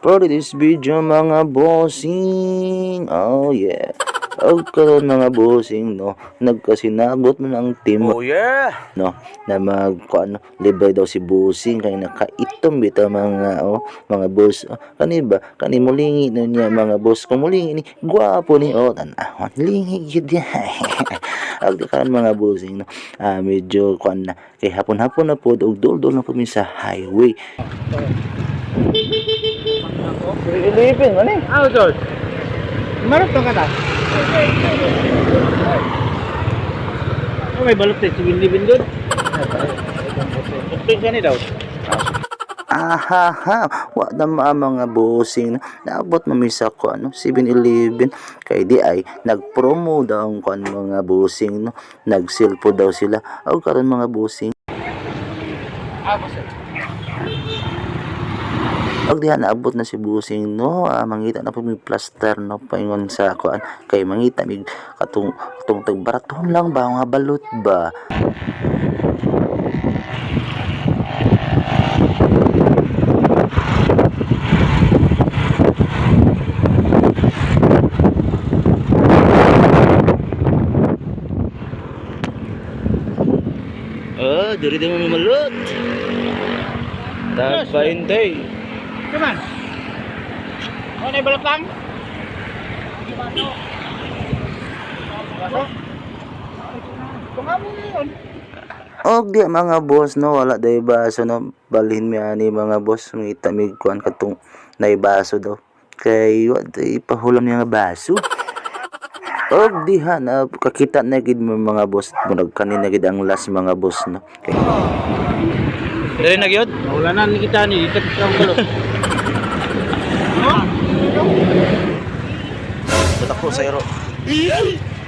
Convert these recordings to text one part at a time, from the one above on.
For this video mga bossing, oh yeah. Og karon mga bossing no, nagkasinabot mo ng team Oh yeah. no na libre daw si bossing kay nakaitom bitaw mga boss. Kani ba kani mulingi na niya mga boss, kung mulingi ni gwapo ni tanahon lingi gyud ya. Ag karon mga bossing no, medyo na kay hapon-hapon na pod og dol na po mi sa highway. Ilipin man eh. George. Marap ka ta. May balot si Windy doon. Pagping ka ni daw. Wa na mga bossing naabot mamisa ko 7-Eleven kay di ay nagpromo daw ang mga bossing no, nag-sale po daw sila og karon mga bossing. Og diha naabot na si bossing no, mangita na po may plaster no paingon sa kuan kay mangita mig katong baraton lang ba nga balot ba. Diri din mo malot. Tagpaintay. Kaman. Oh, nay balot lang. Og di mga boss no, wala day baso no, balhin mi ani mga boss, mangita mig kuan katong nay baso daw. Kay wa day pahulam niya nga baso. Og diha na kakita na gid mga boss, murag kanina gid ang last mga boss no. Okay. Dili na gyud. Wala na ni kita ni ikat ang balot. Tatakbo sa iro.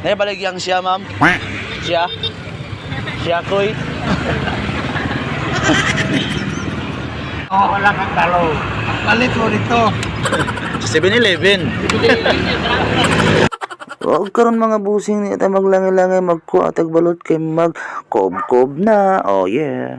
Nay balagyang siya, ma'am. Siya. Siya koy. Wala kang talo. Palit mo dito. 7-Eleven. Og karon mga busing ni ta maglangi-langi magkuha tag balot kay mag kob na. Oh yeah.